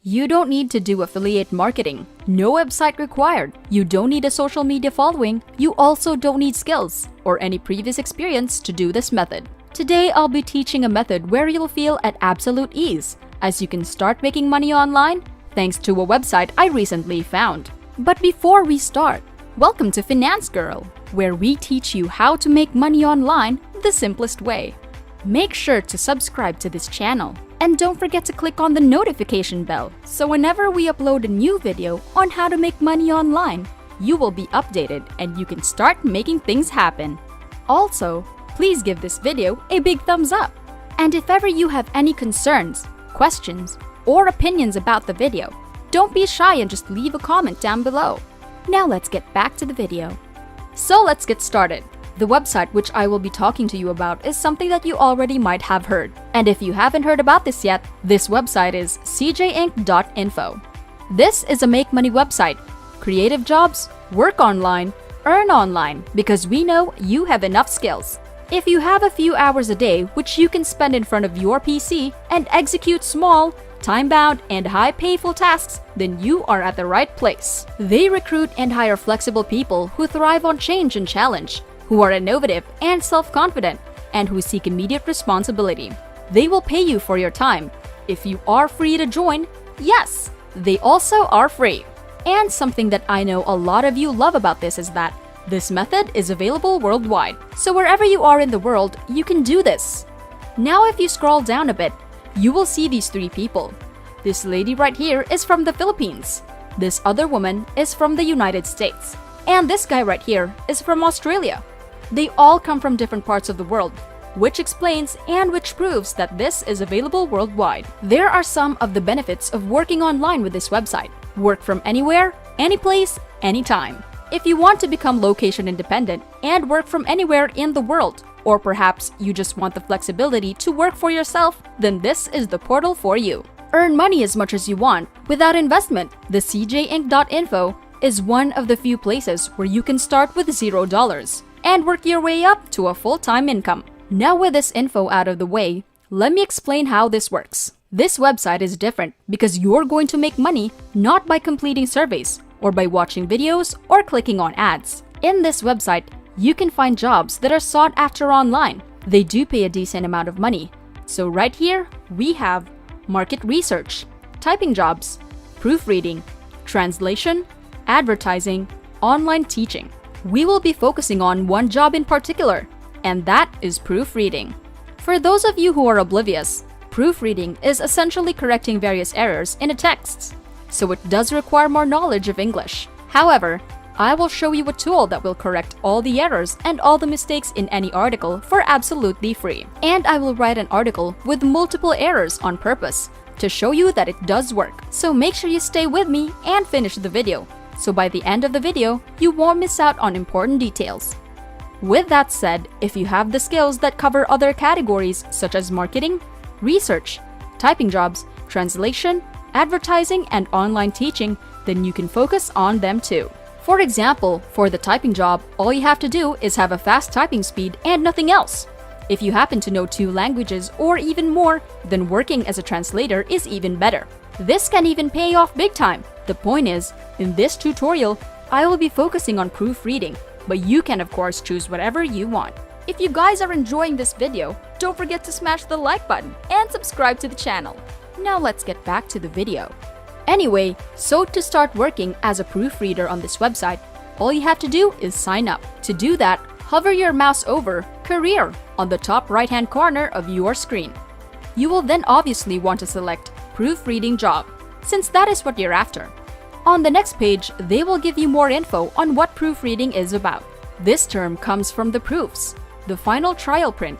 You don't need to do affiliate marketing. No website required. You don't need a social media following. You also don't need skills or any previous experience to do this method. Today, I'll be teaching a method where you'll feel at absolute ease, as you can start making money online thanks to a website I recently found. But before we start, welcome to Finance Girl, where we teach you how to make money online the simplest way. Make sure to subscribe to this channel and don't forget to click on the notification bell so whenever we upload a new video on how to make money online, you will be updated and you can start making things happen. Also, please give this video a big thumbs up. And if ever you have any concerns, questions, or opinions about the video, don't be shy and just leave a comment down below. Now let's get back to the video. So let's get started. The website which I will be talking to you about is something that you already might have heard. And if you haven't heard about this yet, this website is cjinc.info. This is a make money website. Creative jobs, work online, earn online, because we know you have enough skills. If you have a few hours a day which you can spend in front of your PC and execute small, time-bound, and high-payful tasks, then you are at the right place. They recruit and hire flexible people who thrive on change and challenge, who are innovative and self-confident, and who seek immediate responsibility. They will pay you for your time. If you are free to join, yes, they also are free. And something that I know a lot of you love about this is that this method is available worldwide. So wherever you are in the world, you can do this. Now if you scroll down a bit, you will see these three people. This lady right here is from the Philippines. This other woman is from the United States. And this guy right here is from Australia. They all come from different parts of the world, which explains and which proves that this is available worldwide. There are some of the benefits of working online with this website. Work from anywhere, anyplace, anytime. If you want to become location independent and work from anywhere in the world, or perhaps you just want the flexibility to work for yourself, then this is the portal for you. Earn money as much as you want without investment. The cjinc.info is one of the few places where you can start with $0 and work your way up to a full-time income. Now with this info out of the way, let me explain how this works. This website is different because you're going to make money not by completing surveys or by watching videos or clicking on ads. In this website, you can find jobs that are sought after online. They do pay a decent amount of money. So right here, we have market research, typing jobs, proofreading, translation, advertising, online teaching. We will be focusing on one job in particular, and that is proofreading. For those of you who are oblivious, proofreading is essentially correcting various errors in a text, so it does require more knowledge of English. However, I will show you a tool that will correct all the errors and all the mistakes in any article for absolutely free. And I will write an article with multiple errors on purpose to show you that it does work. So make sure you stay with me and finish the video, so by the end of the video, you won't miss out on important details. With that said, if you have the skills that cover other categories such as marketing, research, typing jobs, translation, advertising, and online teaching, then you can focus on them too. For example, for the typing job, all you have to do is have a fast typing speed and nothing else. If you happen to know 2 languages or even more, then working as a translator is even better. This can even pay off big time. The point is, in this tutorial, I will be focusing on proofreading, but you can of course choose whatever you want. If you guys are enjoying this video, don't forget to smash the like button and subscribe to the channel. Now let's get back to the video. Anyway, so to start working as a proofreader on this website, all you have to do is sign up. To do that, hover your mouse over Career on the top right-hand corner of your screen. You will then obviously want to select Proofreading Job, since that is what you're after. On the next page, they will give you more info on what proofreading is about. This term comes from the proofs, the final trial print,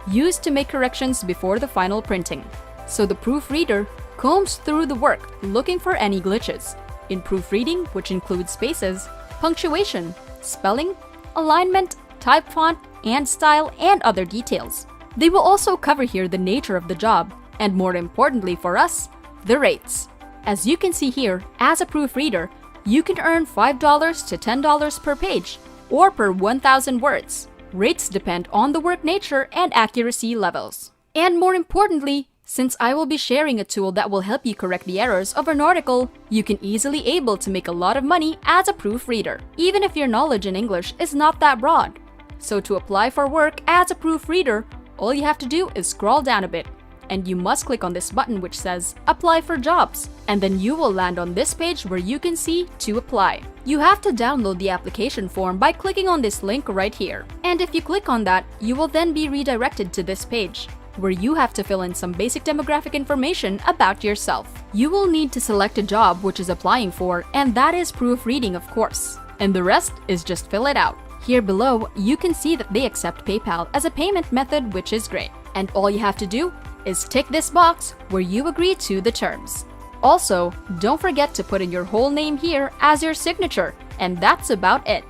used to make corrections before the final printing. So the proofreader combs through the work looking for any glitches in proofreading, which includes spaces, punctuation, spelling, alignment, type font, and style, and other details. They will also cover here the nature of the job, and more importantly for us, the rates. As you can see here, as a proofreader, you can earn $5 to $10 per page, or per 1,000 words. Rates depend on the work nature and accuracy levels. And more importantly, Since I will be sharing a tool that will help you correct the errors of an article, you can easily able to make a lot of money as a proofreader, even if your knowledge in English is not that broad. So to apply for work as a proofreader, all you have to do is scroll down a bit, and you must click on this button which says Apply for Jobs, and then you will land on this page where you can see to apply. You have to download the application form by clicking on this link right here. And if you click on that, you will then be redirected to this page, where you have to fill in some basic demographic information about yourself. You will need to select a job which is applying for, and that is proofreading, of course. And the rest is just fill it out. Here below, you can see that they accept PayPal as a payment method, which is great. And all you have to do is tick this box where you agree to the terms. Also, don't forget to put in your whole name here as your signature, and that's about it.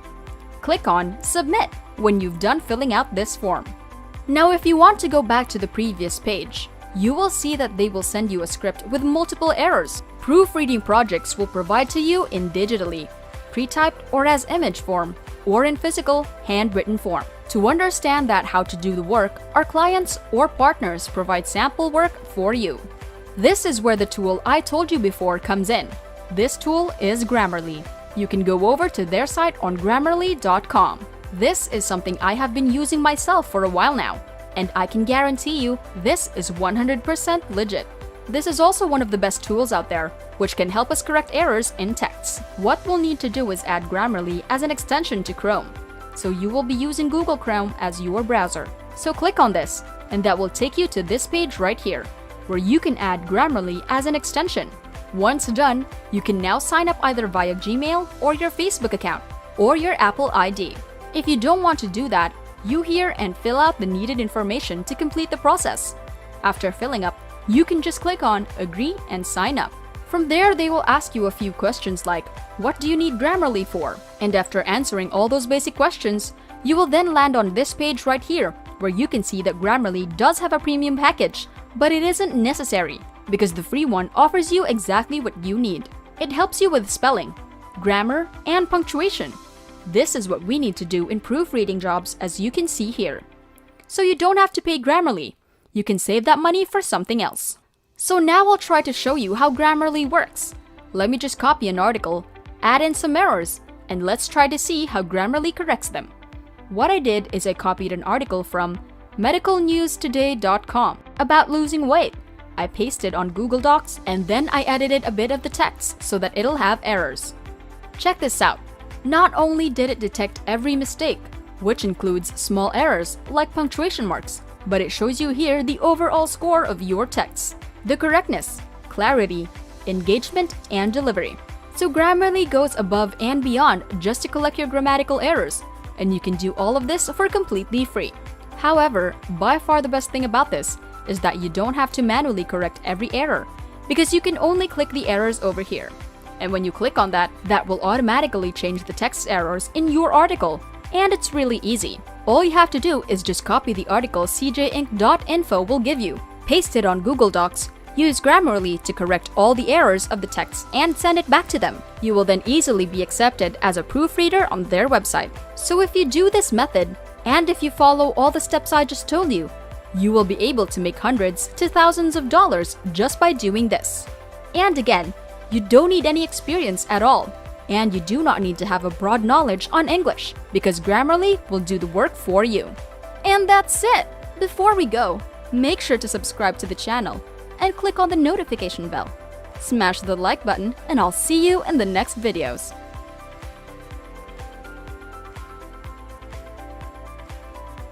Click on Submit when you've done filling out this form. Now, if you want to go back to the previous page, you will see that they will send you a script with multiple errors. Proofreading projects will provide to you in digitally, pre-typed or as image form, or in physical, handwritten form. To understand that how to do the work, our clients or partners provide sample work for you. This is where the tool I told you before comes in. This tool is Grammarly. You can go over to their site on Grammarly.com. This is something I have been using myself for a while now, and I can guarantee you this is 100% legit. This is also one of the best tools out there, which can help us correct errors in texts. What we'll need to do is add Grammarly as an extension to Chrome. So you will be using Google Chrome as your browser. So click on this, and that will take you to this page right here, where you can add Grammarly as an extension. Once done, you can now sign up either via Gmail or your Facebook account, or your Apple ID. If you don't want to do that, you here and fill out the needed information to complete the process. After filling up, you can just click on Agree and sign up. From there, they will ask you a few questions like, what do you need Grammarly for? And after answering all those basic questions, you will then land on this page right here, where you can see that Grammarly does have a premium package, but it isn't necessary, because the free one offers you exactly what you need. It helps you with spelling, grammar, and punctuation. This is what we need to do in proofreading jobs, as you can see here. So you don't have to pay Grammarly. You can save that money for something else. So now I'll try to show you how Grammarly works. Let me just copy an article, add in some errors, and let's try to see how Grammarly corrects them. What I did is I copied an article from medicalnewstoday.com about losing weight. I pasted on Google Docs, and then I edited a bit of the text so that it'll have errors. Check this out. Not only did it detect every mistake, which includes small errors like punctuation marks, but it shows you here the overall score of your text, the correctness, clarity, engagement, and delivery. So Grammarly goes above and beyond just to collect your grammatical errors, and you can do all of this for completely free. However, by far the best thing about this is that you don't have to manually correct every error, because you can only click the errors over here. And when you click on that, that will automatically change the text errors in your article. And it's really easy. All you have to do is just copy the article cjinc.info will give you, paste it on Google Docs, use Grammarly to correct all the errors of the text, and send it back to them. You will then easily be accepted as a proofreader on their website. So if you do this method, and if you follow all the steps I just told you, you will be able to make hundreds to thousands of dollars just by doing this. And again, you don't need any experience at all. And you do not need to have a broad knowledge on English, because Grammarly will do the work for you. And that's it! Before we go, make sure to subscribe to the channel and click on the notification bell. Smash the like button, and I'll see you in the next videos.